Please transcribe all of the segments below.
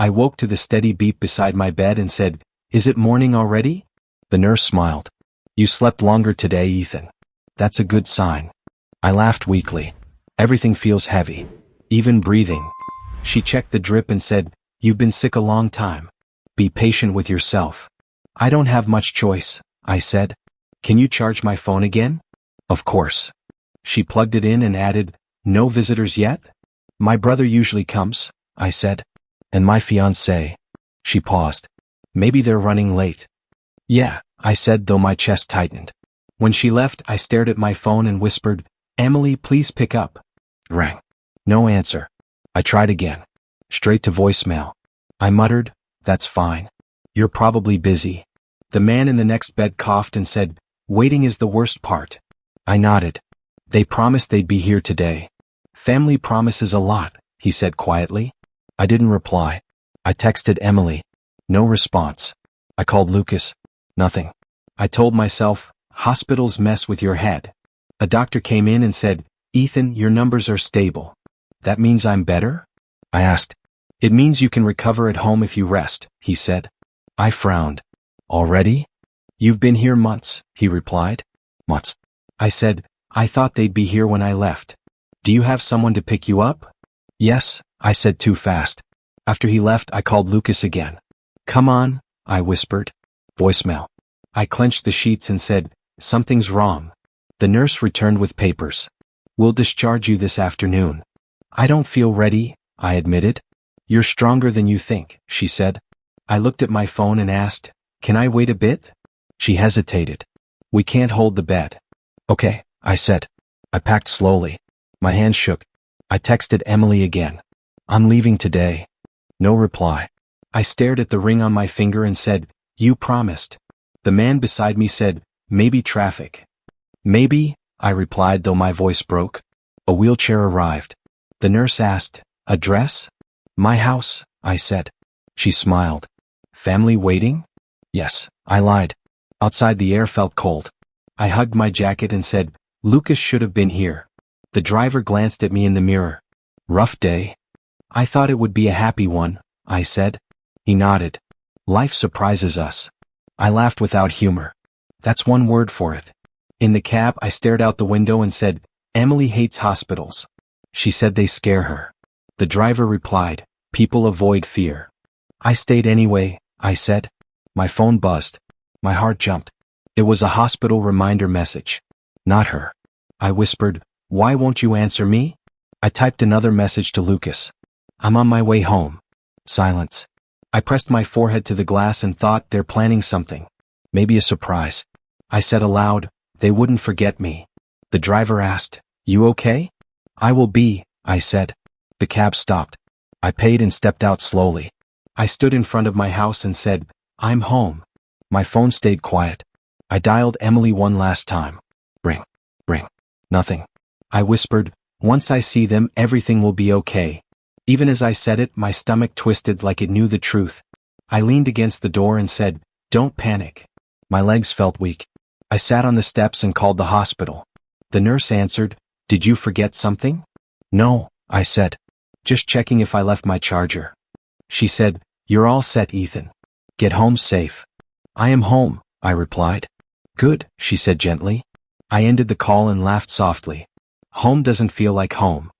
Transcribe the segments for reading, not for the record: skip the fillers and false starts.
I woke to the steady beep beside my bed and said, "Is it morning already?" The nurse smiled. "You slept longer today, Ethan. That's a good sign." I laughed weakly. Everything feels heavy. Even breathing. She checked the drip and said, "You've been sick a long time. Be patient with yourself." "I don't have much choice," I said. "Can you charge my phone again?" "Of course." She plugged it in and added, "No visitors yet?" "My brother usually comes," I said. "And my fiancée." She paused. "Maybe they're running late." "Yeah," I said, though my chest tightened. When she left, I stared at my phone and whispered, "Emily, please pick up." Rang. No answer. I tried again. Straight to voicemail. I muttered, "That's fine. You're probably busy." The man in the next bed coughed and said, "Waiting is the worst part." I nodded. "They promised they'd be here today." "Family promises a lot," he said quietly. I didn't reply. I texted Emily. No response. I called Lucas. Nothing. I told myself, hospitals mess with your head. A doctor came in and said, "Ethan, your numbers are stable." "That means I'm better?" I asked. "It means you can recover at home if you rest," he said. I frowned. "Already?" "You've been here months," he replied. "Months?" I said, "I thought they'd be here when I left." "Do you have someone to pick you up?" "Yes," I said too fast. After he left, I called Lucas again. "Come on," I whispered. Voicemail. I clenched the sheets and said, "Something's wrong." The nurse returned with papers. "We'll discharge you this afternoon." "I don't feel ready," I admitted. "You're stronger than you think," she said. I looked at my phone and asked, "Can I wait a bit?" She hesitated. "We can't hold the bed." "Okay," I said. I packed slowly. My hands shook. I texted Emily again. "I'm leaving today." No reply. I stared at the ring on my finger and said, "You promised." The man beside me said, "Maybe traffic." "Maybe," I replied, though my voice broke. A wheelchair arrived. The nurse asked, "Address?" "My house," I said. She smiled. "Family waiting?" "Yes," I lied. Outside the air felt cold. I hugged my jacket and said, "Lucas should have been here." The driver glanced at me in the mirror. "Rough day?" "I thought it would be a happy one," I said. He nodded. "Life surprises us." I laughed without humor. "That's one word for it." In the cab, I stared out the window and said, "Emily hates hospitals. She said they scare her." The driver replied, "People avoid fear." "I stayed anyway," I said. My phone buzzed. My heart jumped. It was a hospital reminder message. Not her. I whispered, "Why won't you answer me?" I typed another message to Lucas. "I'm on my way home." Silence. I pressed my forehead to the glass and thought, they're planning something. Maybe a surprise. I said aloud, "They wouldn't forget me." The driver asked, "You okay?" "I will be," I said. The cab stopped. I paid and stepped out slowly. I stood in front of my house and said, "I'm home." My phone stayed quiet. I dialed Emily one last time. Ring. Ring. Nothing. I whispered, "Once I see them, everything will be okay." Even as I said it, my stomach twisted like it knew the truth. I leaned against the door and said, "Don't panic." My legs felt weak. I sat on the steps and called the hospital. The nurse answered, "Did you forget something?" "No," I said. "Just checking if I left my charger." She said, "You're all set, Ethan. Get home safe." "I am home," I replied. "Good," she said gently. I ended the call and laughed softly. Home doesn't feel like home.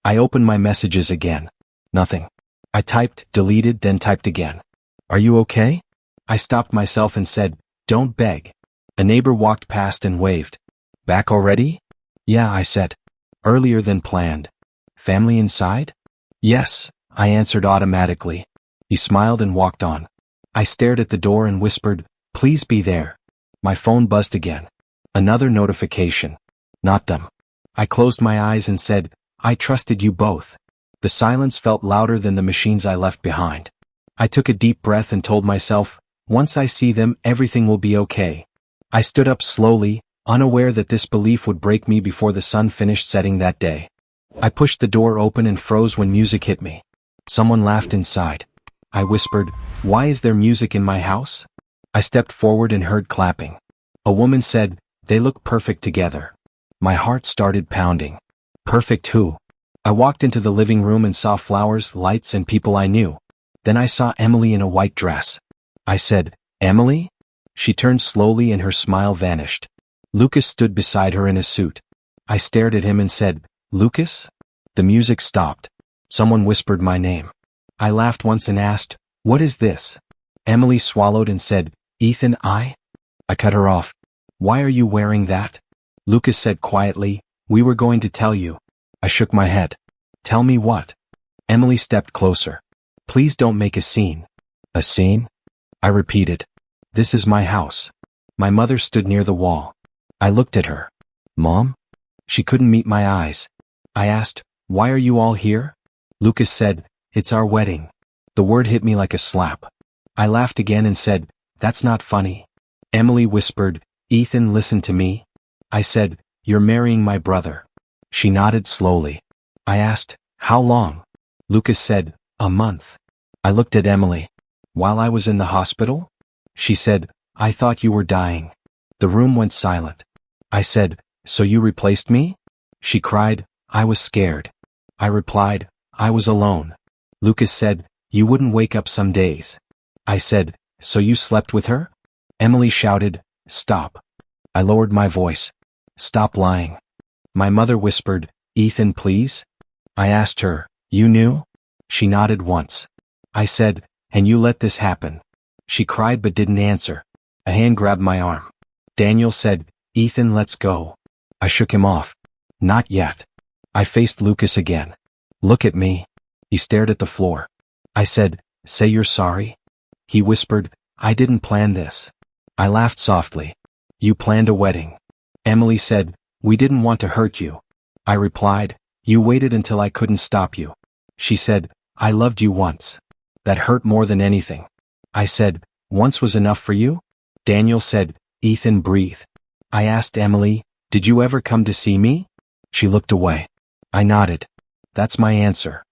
I opened my messages again. Nothing. I typed, deleted, then typed again. "Are you okay?" I stopped myself and said, "Don't beg." A neighbor walked past and waved. "Back already?" "Yeah," I said. "Earlier than planned." "Family inside?" "Yes," I answered automatically. He smiled and walked on. I stared at the door and whispered, "Please be there." My phone buzzed again. Another notification. Not them. I closed my eyes and said, "I trusted you both." The silence felt louder than the machines I left behind. I took a deep breath and told myself, "Once I see them, everything will be okay." I stood up slowly, unaware that this belief would break me before the sun finished setting that day. I pushed the door open and froze when music hit me. Someone laughed inside. I whispered, "Why is there music in my house?" I stepped forward and heard clapping. A woman said, "They look perfect together." My heart started pounding. Perfect who? I walked into the living room and saw flowers, lights, and people I knew. Then I saw Emily in a white dress. I said, "Emily?" She turned slowly and her smile vanished. Lucas stood beside her in a suit. I stared at him and said, "Lucas?" The music stopped. Someone whispered my name. I laughed once and asked, "What is this?" Emily swallowed and said, "Ethan, I cut her off. "Why are you wearing that?" Lucas said quietly, "We were going to tell you." I shook my head. "Tell me what?" Emily stepped closer. "Please don't make a scene." "A scene?" I repeated. "This is my house." My mother stood near the wall. I looked at her. "Mom?" She couldn't meet my eyes. I asked, "Why are you all here?" Lucas said, "It's our wedding." The word hit me like a slap. I laughed again and said, "That's not funny." Emily whispered, "Ethan, listen to me." I said, "You're marrying my brother." She nodded slowly. I asked, "How long?" Lucas said, "A month." I looked at Emily. "While I was in the hospital?" She said, "I thought you were dying." The room went silent. I said, "So you replaced me?" She cried, "I was scared." I replied, "I was alone." Lucas said, "You wouldn't wake up some days." I said, "So you slept with her?" Emily shouted, "Stop." I lowered my voice. "Stop lying." My mother whispered, "Ethan, please?" I asked her, "You knew?" She nodded once. I said, "And you let this happen?" She cried but didn't answer. A hand grabbed my arm. Daniel said, "Ethan, let's go." I shook him off. "Not yet." I faced Lucas again. "Look at me." He stared at the floor. I said, "Say you're sorry." He whispered, "I didn't plan this." I laughed softly. "You planned a wedding." Emily said, "We didn't want to hurt you." I replied, "You waited until I couldn't stop you." She said, "I loved you once. That hurt more than anything." I said, "Once was enough for you?" Daniel said, "Ethan, breathe." I asked Emily, "Did you ever come to see me?" She looked away. I nodded. "That's my answer."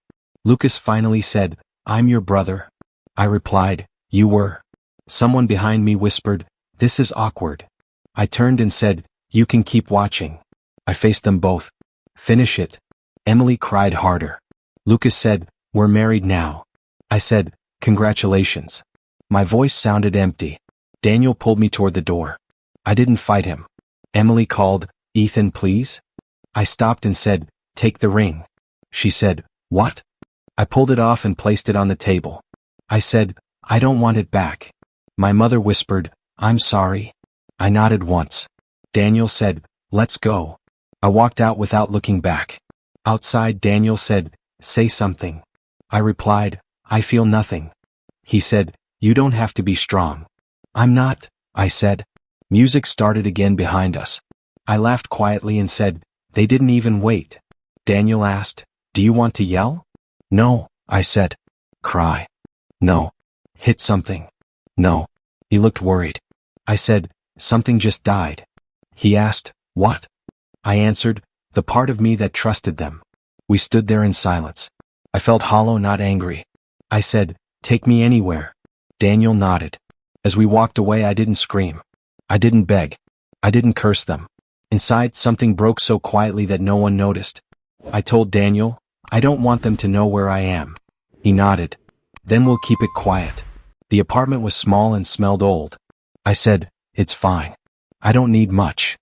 Lucas finally said, "I'm your brother." I replied, "You were." Someone behind me whispered, "This is awkward." I turned and said, "You can keep watching." I faced them both. "Finish it." Emily cried harder. Lucas said, "We're married now." I said, "Congratulations." My voice sounded empty. Daniel pulled me toward the door. I didn't fight him. Emily called, "Ethan, please?" I stopped and said, "Take the ring." She said, "What?" I pulled it off and placed it on the table. I said, "I don't want it back." My mother whispered, "I'm sorry." I nodded once. Daniel said, "Let's go." I walked out without looking back. Outside, Daniel said, "Say something." I replied, "I feel nothing." He said, "You don't have to be strong." "I'm not," I said. Music started again behind us. I laughed quietly and said, "They didn't even wait." Daniel asked, "Do you want to yell?" "No," I said. "Cry?" "No." "Hit something?" "No." He looked worried. I said, "Something just died." He asked, "What?" I answered, "The part of me that trusted them." We stood there in silence. I felt hollow, not angry. I said, "Take me anywhere." Daniel nodded. As we walked away, I didn't scream. I didn't beg. I didn't curse them. Inside, something broke so quietly that no one noticed. I told Daniel, "I don't want them to know where I am." He nodded. "Then we'll keep it quiet." The apartment was small and smelled old. I said, "It's fine. I don't need much."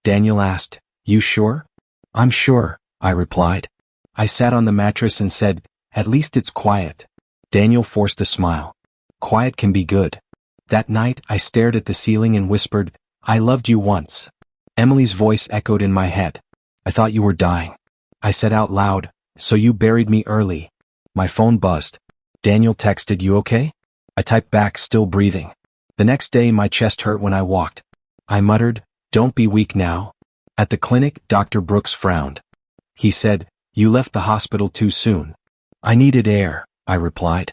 Daniel asked, "You sure?" "I'm sure," I replied. I sat on the mattress and said, "At least it's quiet." Daniel forced a smile. "Quiet can be good." That night, I stared at the ceiling and whispered, "I loved you once." Emily's voice echoed in my head. "I thought you were dying." I said out loud, "So you buried me early." My phone buzzed. Daniel texted, "You okay?" I typed back, still breathing. The next day, my chest hurt when I walked. I muttered, "Don't be weak now." At the clinic, Dr. Brooks frowned. He said, "You left the hospital too soon." "I needed air," I replied.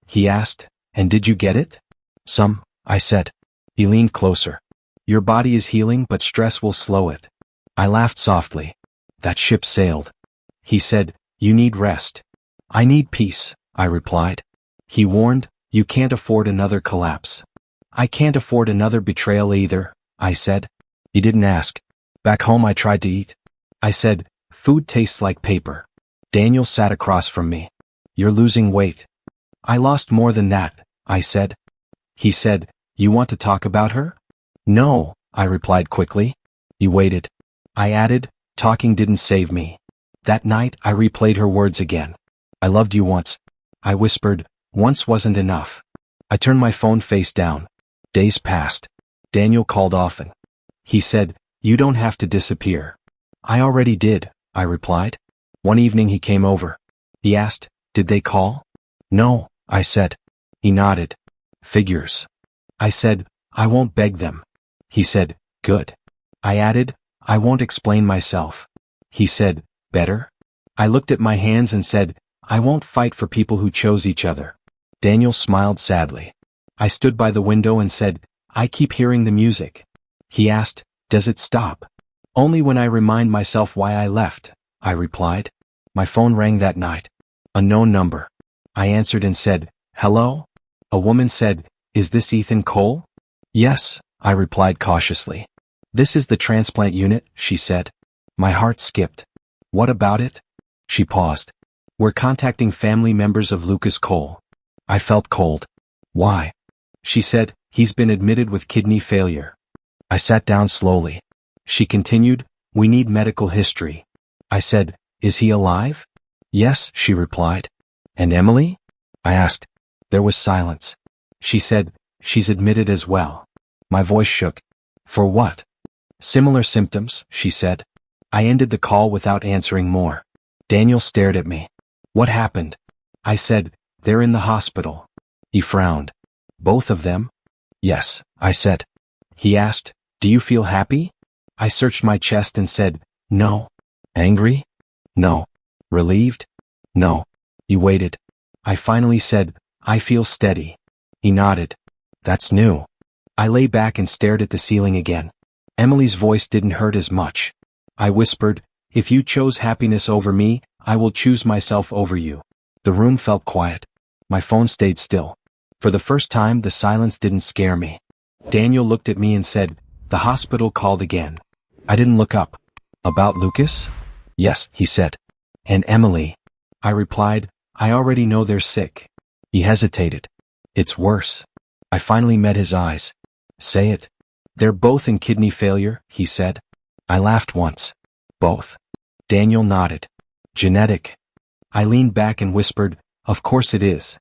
He asked, "And did you get it?" "Some," I said. He leaned closer. "Your body is healing, but stress will slow it." I laughed softly. "That ship sailed." He said, "You need rest." "I need peace," I replied. He warned, "You can't afford another collapse." "I can't afford another betrayal either," I said. He didn't ask. Back home, I tried to eat. I said, "Food tastes like paper." Daniel sat across from me. "You're losing weight." I lost more than that, I said. He said, you want to talk about her? No, I replied quickly. He waited. I added, talking didn't save me. That night I replayed her words again. I loved you once. I whispered, once wasn't enough. I turned my phone face down. Days passed. Daniel called often. He said, you don't have to disappear. I already did, I replied. One evening he came over. He asked, did they call? No, I said. He nodded. Figures. I said, I won't beg them. He said, good. I added, I won't explain myself. He said, better? I looked at my hands and said, I won't fight for people who chose each other. Daniel smiled sadly. I stood by the window and said, I keep hearing the music. He asked, does it stop? Only when I remind myself why I left, I replied. My phone rang that night. Unknown number. I answered and said, hello? A woman said, is this Ethan Cole? Yes, I replied cautiously. This is the transplant unit, she said. My heart skipped. What about it? She paused. We're contacting family members of Lucas Cole. I felt cold. Why? She said, he's been admitted with kidney failure. I sat down slowly. She continued, we need medical history. I said, is he alive? Yes, she replied. And Emily? I asked. There was silence. She said, she's admitted as well. My voice shook. For what? Similar symptoms, she said. I ended the call without answering more. Daniel stared at me. What happened? I said, they're in the hospital. He frowned. Both of them? Yes, I said. He asked, do you feel happy? I searched my chest and said, no. Angry? No. Relieved? No. He waited. I finally said, I feel steady. He nodded. That's new. I lay back and stared at the ceiling again. Emily's voice didn't hurt as much. I whispered, if you chose happiness over me, I will choose myself over you. The room felt quiet. My phone stayed still. For the first time, the silence didn't scare me. Daniel looked at me and said, the hospital called again. I didn't look up. About Lucas? Yes, he said. And Emily? I replied, I already know they're sick. He hesitated. It's worse. I finally met his eyes. Say it. They're both in kidney failure, he said. I laughed once. Both. Daniel nodded. Genetic. I leaned back and whispered, of course it is.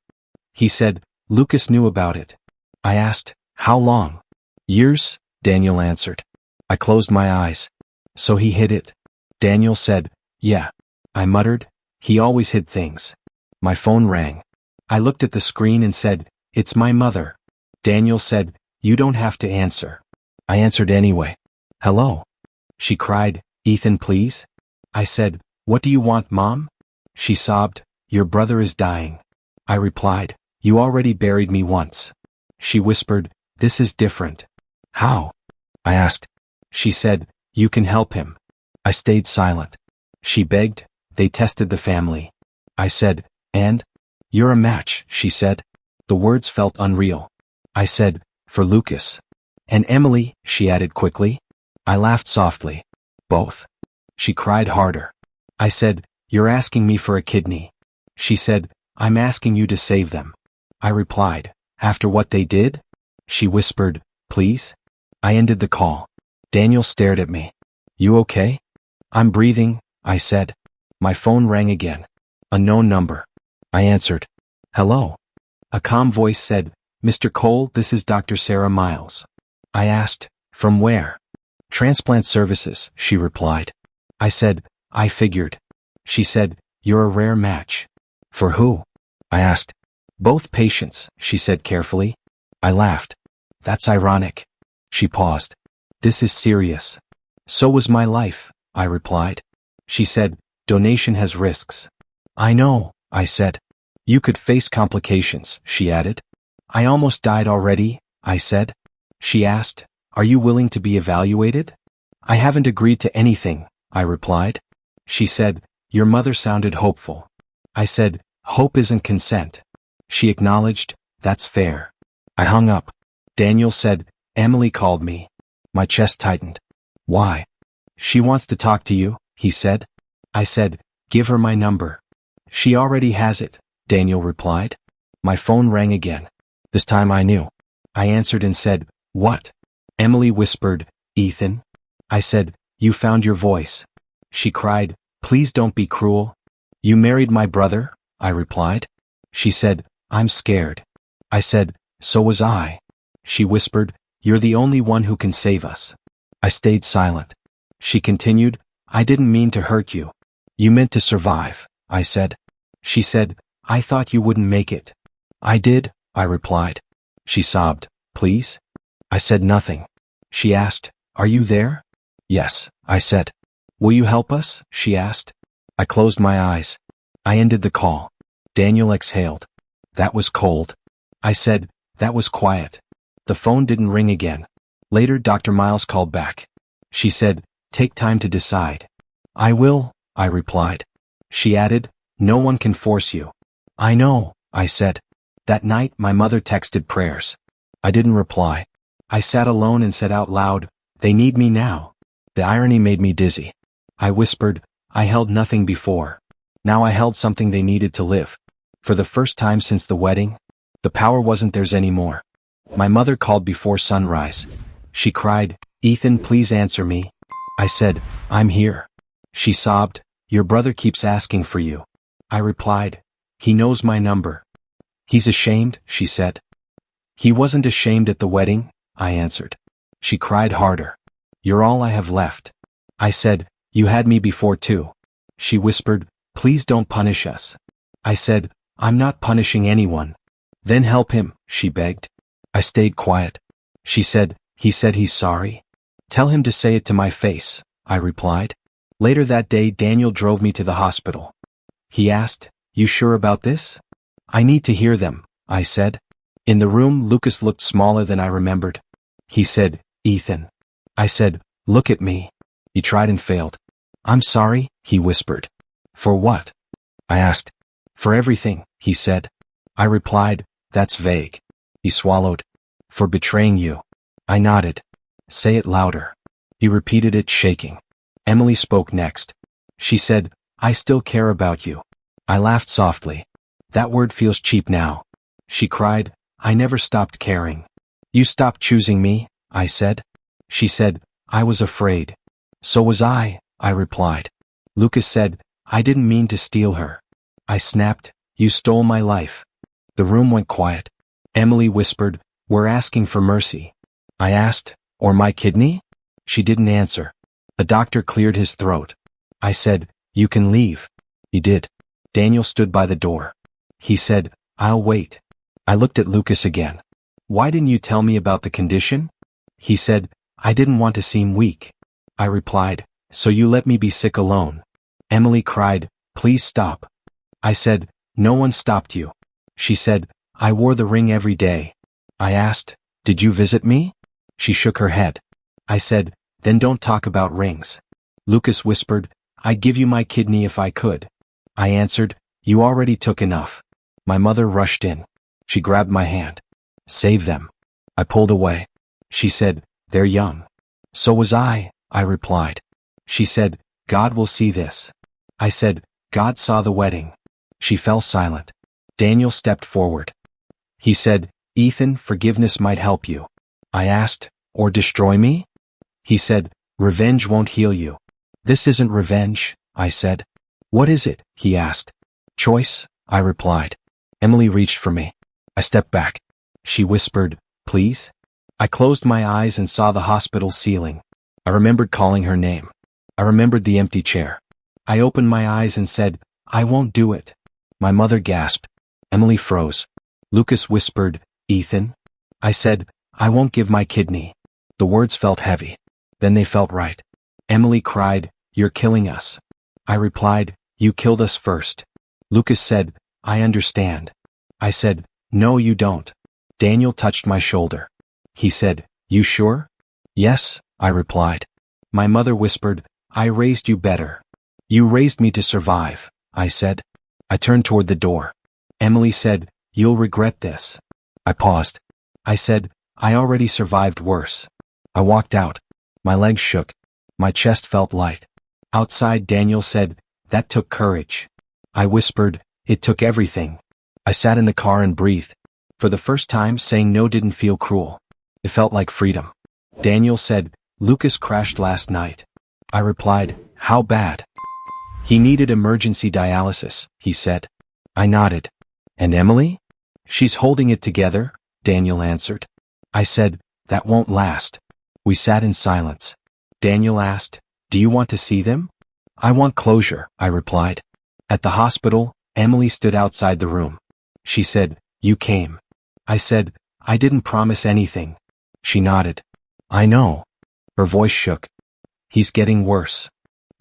He said, Lucas knew about it. I asked, how long? Years, Daniel answered. I closed my eyes. So he hid it. Daniel said, yeah. I muttered, he always hid things. My phone rang. I looked at the screen and said, it's my mother. Daniel said, you don't have to answer. I answered anyway. Hello. She cried, Ethan, please? I said, what do you want, Mom? She sobbed, your brother is dying. I replied, you already buried me once. She whispered, this is different. How? I asked. She said, you can help him. I stayed silent. She begged, they tested the family. I said, and? You're a match, she said. The words felt unreal. I said, for Lucas. And Emily, she added quickly. I laughed softly. Both. She cried harder. I said, you're asking me for a kidney. She said, I'm asking you to save them. I replied, after what they did? She whispered, please? I ended the call. Daniel stared at me. You okay? I'm breathing, I said. My phone rang again. Unknown number. I answered. Hello. A calm voice said, Mr. Cole, this is Dr. Sarah Miles. I asked, from where? Transplant Services, she replied. I said, I figured. She said, you're a rare match. For who? I asked. Both patients, she said carefully. I laughed. That's ironic. She paused. This is serious. So was my life, I replied. She said, donation has risks. I know, I said. You could face complications, she added. I almost died already, I said. She asked, are you willing to be evaluated? I haven't agreed to anything, I replied. She said, your mother sounded hopeful. I said, hope isn't consent. She acknowledged, that's fair. I hung up. Daniel said, Emily called me. My chest tightened. Why? She wants to talk to you, he said. I said, give her my number. She already has it, Daniel replied. My phone rang again. This time I knew. I answered and said, "What?" Emily whispered, "Ethan." I said, "You found your voice." She cried, "Please don't be cruel." "You married my brother?" I replied. She said, "I'm scared." I said, "So was I." She whispered, "You're the only one who can save us." I stayed silent. She continued, "I didn't mean to hurt you. You meant to survive," I said. She said, "I thought you wouldn't make it." "I did," I replied. She sobbed, "Please?" I said nothing. She asked, "Are you there?" "Yes," I said. "Will you help us?" she asked. I closed my eyes. I ended the call. Daniel exhaled. "That was cold." I said, "That was quiet." The phone didn't ring again. Later Dr. Miles called back. She said, "Take time to decide." "I will," I replied. She added, "No one can force you." "I know," I said. That night my mother texted prayers. I didn't reply. I sat alone and said out loud, "They need me now." The irony made me dizzy. I whispered, "I held nothing before. Now I held something they needed to live." For the first time since the wedding, the power wasn't theirs anymore. My mother called before sunrise. She cried, "Ethan, please answer me." I said, "I'm here." She sobbed, "Your brother keeps asking for you." I replied, "He knows my number." "He's ashamed," she said. "He wasn't ashamed at the wedding," I answered. She cried harder. "You're all I have left." I said, "You had me before too." She whispered, "Please don't punish us." I said, "I'm not punishing anyone." "Then help him," she begged. I stayed quiet. She said, "He said he's sorry." "Tell him to say it to my face," I replied. Later that day Daniel drove me to the hospital. He asked, "You sure about this?" "I need to hear them," I said. In the room Lucas looked smaller than I remembered. He said, "Ethan." I said, "Look at me." He tried and failed. "I'm sorry," he whispered. "For what?" I asked. "For everything," he said. I replied, "That's vague." He swallowed. "For betraying you." I nodded. "Say it louder." He repeated it, shaking. Emily spoke next. She said, "I still care about you." I laughed softly. "That word feels cheap now." She cried, "I never stopped caring." "You stopped choosing me," I said. She said, "I was afraid." "So was I," I replied. Lucas said, "I didn't mean to steal her." I snapped, "You stole my life." The room went quiet. Emily whispered, "We're asking for mercy." I asked, "Or my kidney?" She didn't answer. A doctor cleared his throat. I said, "You can leave." He did. Daniel stood by the door. He said, "I'll wait." I looked at Lucas again. "Why didn't you tell me about the condition?" He said, "I didn't want to seem weak." I replied, "So you let me be sick alone." Emily cried, "Please stop." I said, "No one stopped you." She said, "I wore the ring every day." I asked, "Did you visit me?" She shook her head. I said, "Then don't talk about rings." Lucas whispered, "I'd give you my kidney if I could." I answered, "You already took enough." My mother rushed in. She grabbed my hand. "Save them." I pulled away. She said, "They're young." "So was I," I replied. She said, "God will see this." I said, "God saw the wedding." She fell silent. Daniel stepped forward. He said, "Ethan, forgiveness might help you." I asked, "Or destroy me?" He said, "Revenge won't heal you." "This isn't revenge," I said. "What is it?" he asked. "Choice," I replied. Emily reached for me. I stepped back. She whispered, "Please?" I closed my eyes and saw the hospital ceiling. I remembered calling her name. I remembered the empty chair. I opened my eyes and said, "I won't do it." My mother gasped. Emily froze. Lucas whispered, "Ethan?" I said, "I won't give my kidney." The words felt heavy. Then they felt right. Emily cried, "You're killing us." I replied, "You killed us first." Lucas said, "I understand." I said, "No, you don't." Daniel touched my shoulder. He said, "You sure?" "Yes," I replied. My mother whispered, "I raised you better." "You raised me to survive," I said. I turned toward the door. Emily said, "You'll regret this." I paused. I said, "I already survived worse." I walked out. My legs shook. My chest felt light. Outside Daniel said, "That took courage." I whispered, "It took everything." I sat in the car and breathed. For the first time, saying no didn't feel cruel. It felt like freedom. Daniel said, Lucas crashed last night. I replied, how bad? He needed emergency dialysis, he said. I nodded. And Emily? She's holding it together, Daniel answered. I said, that won't last. We sat in silence. Daniel asked, do you want to see them? I want closure, I replied. At the hospital, Emily stood outside the room. She said, you came. I said, I didn't promise anything. She nodded. I know. Her voice shook. He's getting worse.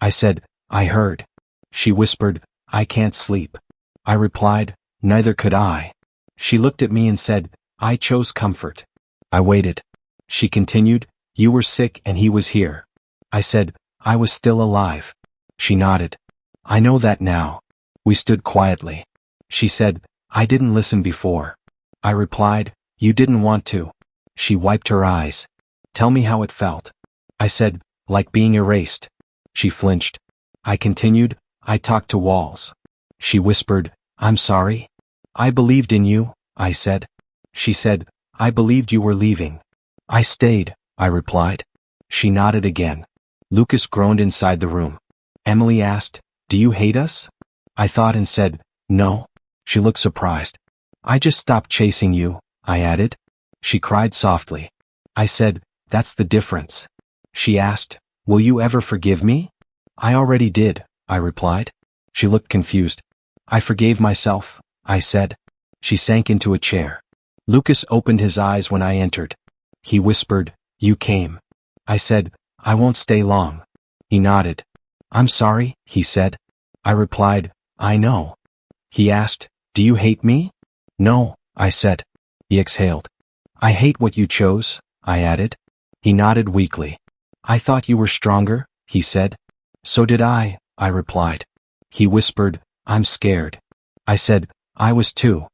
I said, I heard. She whispered, I can't sleep. I replied, neither could I. She looked at me and said, I chose comfort. I waited. She continued, you were sick and he was here. I said, I was still alive. She nodded. I know that now. We stood quietly. She said, I didn't listen before. I replied, you didn't want to. She wiped her eyes. Tell me how it felt. I said, like being erased. She flinched. I continued, I talked to walls. She whispered, I'm sorry. I believed in you, I said. She said, I believed you were leaving. I stayed, I replied. She nodded again. Lucas groaned inside the room. Emily asked, do you hate us? I thought and said, no. She looked surprised. I just stopped chasing you, I added. She cried softly. I said, that's the difference. She asked, will you ever forgive me? I already did, I replied. She looked confused. I forgave myself, I said. She sank into a chair. Lucas opened his eyes when I entered. He whispered, you came. I said, I won't stay long. He nodded. I'm sorry, he said. I replied, I know. He asked, do you hate me? No, I said. He exhaled. I hate what you chose, I added. He nodded weakly. I thought you were stronger, he said. So did I replied. He whispered, I'm scared. I said, I was too.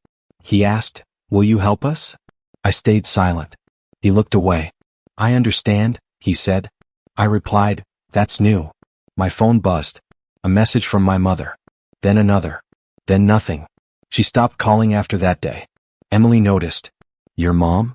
He asked, will you help us? I stayed silent. He looked away. I understand, he said. I replied, that's new. My phone buzzed. A message from my mother. Then another. Then nothing. She stopped calling after that day. Emily noticed. Your mom?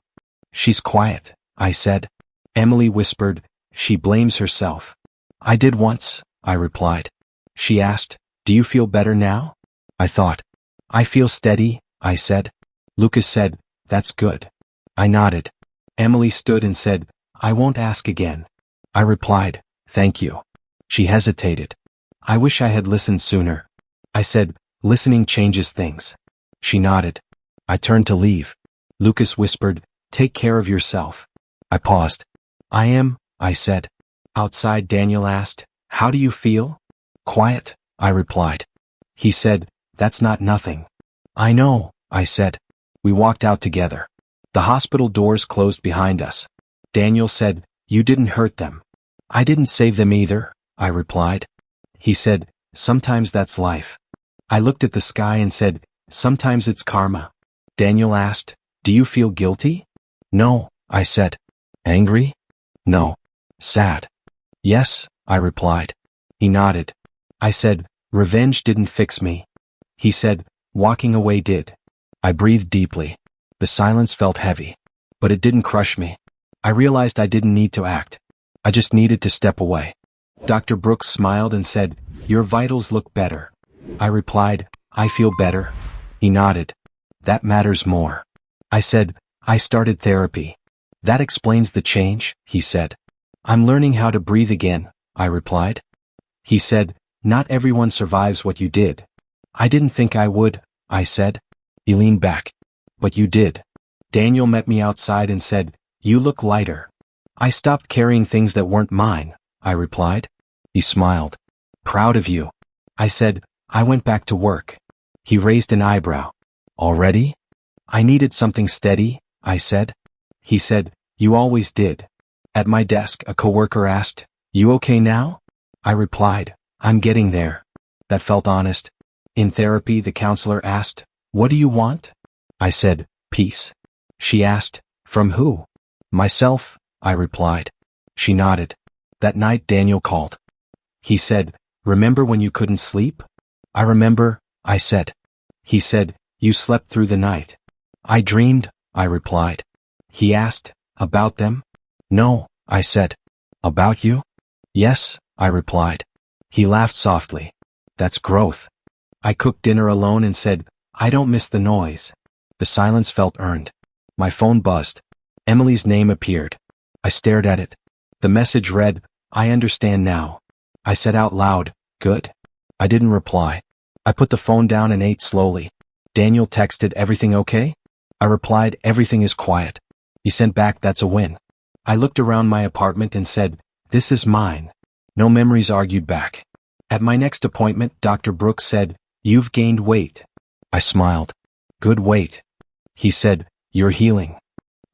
She's quiet, I said. Emily whispered, she blames herself. I did once, I replied. She asked, do you feel better now? I thought. I feel steady, I said. Lucas said, that's good. I nodded. Emily stood and said, I won't ask again. I replied, thank you. She hesitated. I wish I had listened sooner. I said, listening changes things. She nodded. I turned to leave. Lucas whispered, take care of yourself. I paused. I am, I said. Outside, Daniel asked, how do you feel? Quiet, I replied. He said, that's not nothing. I know, I said. We walked out together. The hospital doors closed behind us. Daniel said, you didn't hurt them. I didn't save them either, I replied. He said, sometimes that's life. I looked at the sky and said, sometimes it's karma. Daniel asked, do you feel guilty? No, I said. Angry? No. Sad? Yes, I replied. He nodded. I said, revenge didn't fix me. He said, walking away did. I breathed deeply. The silence felt heavy. But it didn't crush me. I realized I didn't need to act. I just needed to step away. Dr. Brooks smiled and said, your vitals look better. I replied, I feel better. He nodded. That matters more. I said, I started therapy. That explains the change, he said. I'm learning how to breathe again, I replied. He said, not everyone survives what you did. I didn't think I would, I said. He leaned back. But you did. Daniel met me outside and said, you look lighter. I stopped carrying things that weren't mine, I replied. He smiled. Proud of you. I said, I went back to work. He raised an eyebrow. Already? I needed something steady, I said. He said, you always did. At my desk, a coworker asked, you okay now? I replied, I'm getting there. That felt honest. In therapy, the counselor asked, what do you want? I said, peace. She asked, from who? Myself, I replied. She nodded. That night, Daniel called. He said, remember when you couldn't sleep? I remember, I said. He said, You slept through the night. I dreamed, I replied. He asked, about them? No, I said. About you? Yes, I replied. He laughed softly. That's growth. I cooked dinner alone and said, I don't miss the noise. The silence felt earned. My phone buzzed. Emily's name appeared. I stared at it. The message read, I understand now. I said out loud, good. I didn't reply. I put the phone down and ate slowly. Daniel texted, everything okay? I replied, everything is quiet. He sent back, that's a win. I looked around my apartment and said, this is mine. No memories argued back. At my next appointment, Dr. Brooks said, you've gained weight. I smiled. Good weight. He said, you're healing.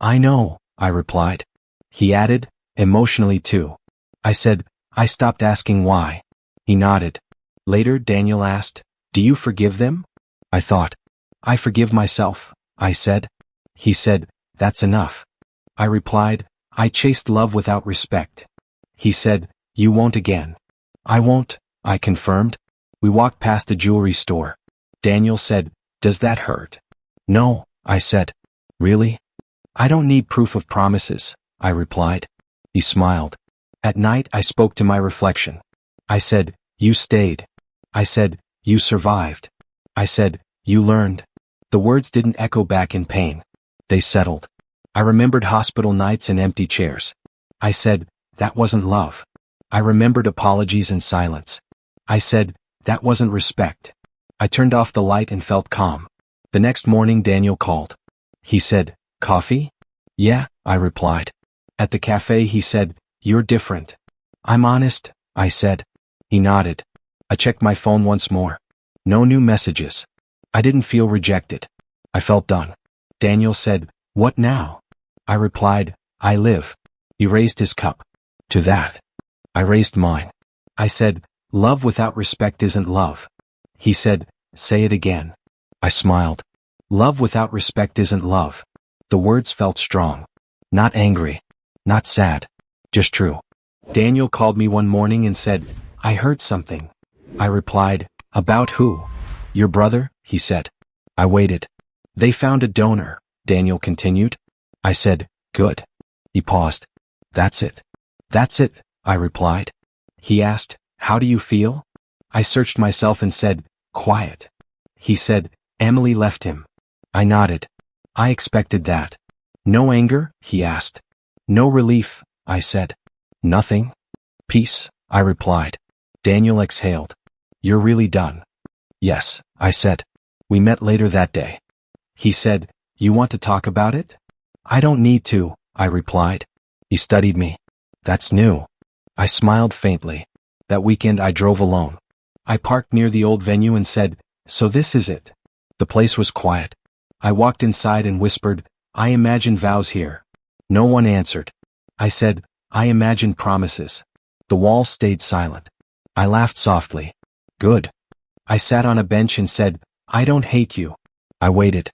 I know, I replied. He added, emotionally too. I said, I stopped asking why. He nodded. Later, Daniel asked, do you forgive them? I thought. I forgive myself, I said. He said, that's enough. I replied, I chased love without respect. He said, you won't again. I won't, I confirmed. We walked past a jewelry store. Daniel said, does that hurt? No, I said. Really? I don't need proof of promises, I replied. He smiled. At night I spoke to my reflection. I said, you stayed. I said, you survived. I said, you learned. The words didn't echo back in pain. They settled. I remembered hospital nights and empty chairs. I said, that wasn't love. I remembered apologies and silence. I said, that wasn't respect. I turned off the light and felt calm. The next morning Daniel called. He said, coffee? Yeah, I replied. At the cafe he said, you're different. I'm honest, I said. He nodded. I checked my phone once more. No new messages. I didn't feel rejected. I felt done. Daniel said, what now? I replied, I live. He raised his cup. To that. I raised mine. I said, love without respect isn't love. He said, say it again. I smiled. Love without respect isn't love. The words felt strong. Not angry. Not sad. Just true. Daniel called me one morning and said, I heard something. I replied, about who? Your brother, he said. I waited. They found a donor, Daniel continued. I said, good. He paused. That's it. That's it, I replied. He asked, how do you feel? I searched myself and said, quiet. He said, Emily left him. I nodded. I expected that. No anger, he asked. No relief, I said. Nothing. Peace, I replied. Daniel exhaled. You're really done. Yes, I said. We met later that day. He said, you want to talk about it? I don't need to, I replied. He studied me. That's new. I smiled faintly. That weekend I drove alone. I parked near the old venue and said, so this is it. The place was quiet. I walked inside and whispered, I imagine vows here. No one answered. I said, I imagine promises. The walls stayed silent. I laughed softly. Good. I sat on a bench and said, I don't hate you. I waited.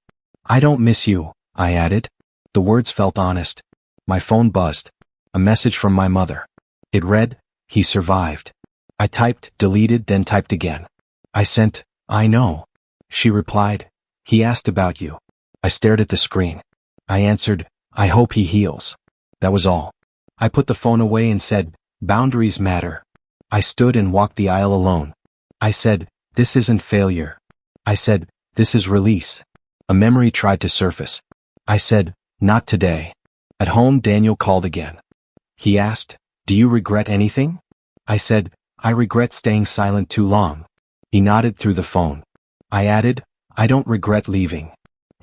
I don't miss you, I added. The words felt honest. My phone buzzed. A message from my mother. It read, he survived. I typed, deleted, then typed again. I sent, I know. She replied, he asked about you. I stared at the screen. I answered, I hope he heals. That was all. I put the phone away and said, boundaries matter. I stood and walked the aisle alone. I said, this isn't failure. I said, this is release. A memory tried to surface. I said, not today. At home, Daniel called again. He asked, do you regret anything? I said, I regret staying silent too long. He nodded through the phone. I added, I don't regret leaving.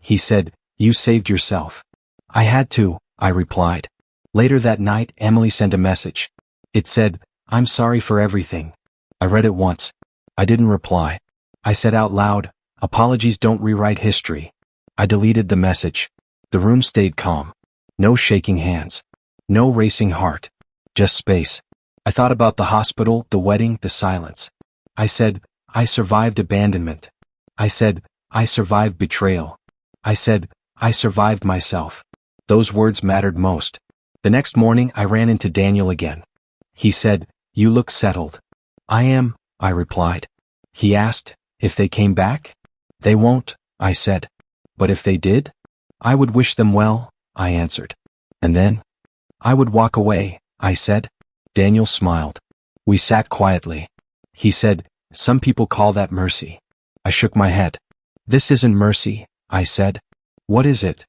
He said, you saved yourself. I had to, I replied. Later that night, Emily sent a message. It said, I'm sorry for everything. I read it once. I didn't reply. I said out loud, apologies don't rewrite history. I deleted the message. The room stayed calm. No shaking hands. No racing heart. Just space. I thought about the hospital, the wedding, the silence. I said, I survived abandonment. I said, I survived betrayal. I said, I survived myself. Those words mattered most. The next morning I ran into Daniel again. He said, you look settled. I am, I replied. He asked, if they came back? They won't, I said. But if they did? I would wish them well, I answered. And then? I would walk away, I said. Daniel smiled. We sat quietly. He said, some people call that mercy. I shook my head. This isn't mercy, I said. What is it?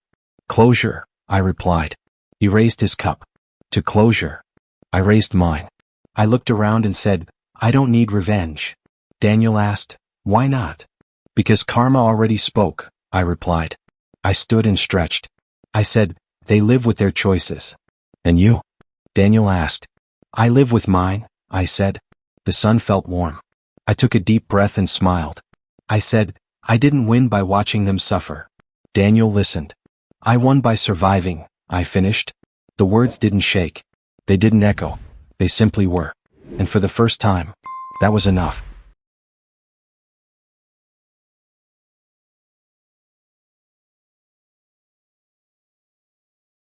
Closure, I replied. He raised his cup. To closure. I raised mine. I looked around and said, I don't need revenge. Daniel asked, why not? Because karma already spoke, I replied. I stood and stretched. I said, they live with their choices. And you? Daniel asked. I live with mine, I said. The sun felt warm. I took a deep breath and smiled. I said, I didn't win by watching them suffer. Daniel listened. I won by surviving, I finished. The words didn't shake. They didn't echo. They simply were. And for the first time, that was enough.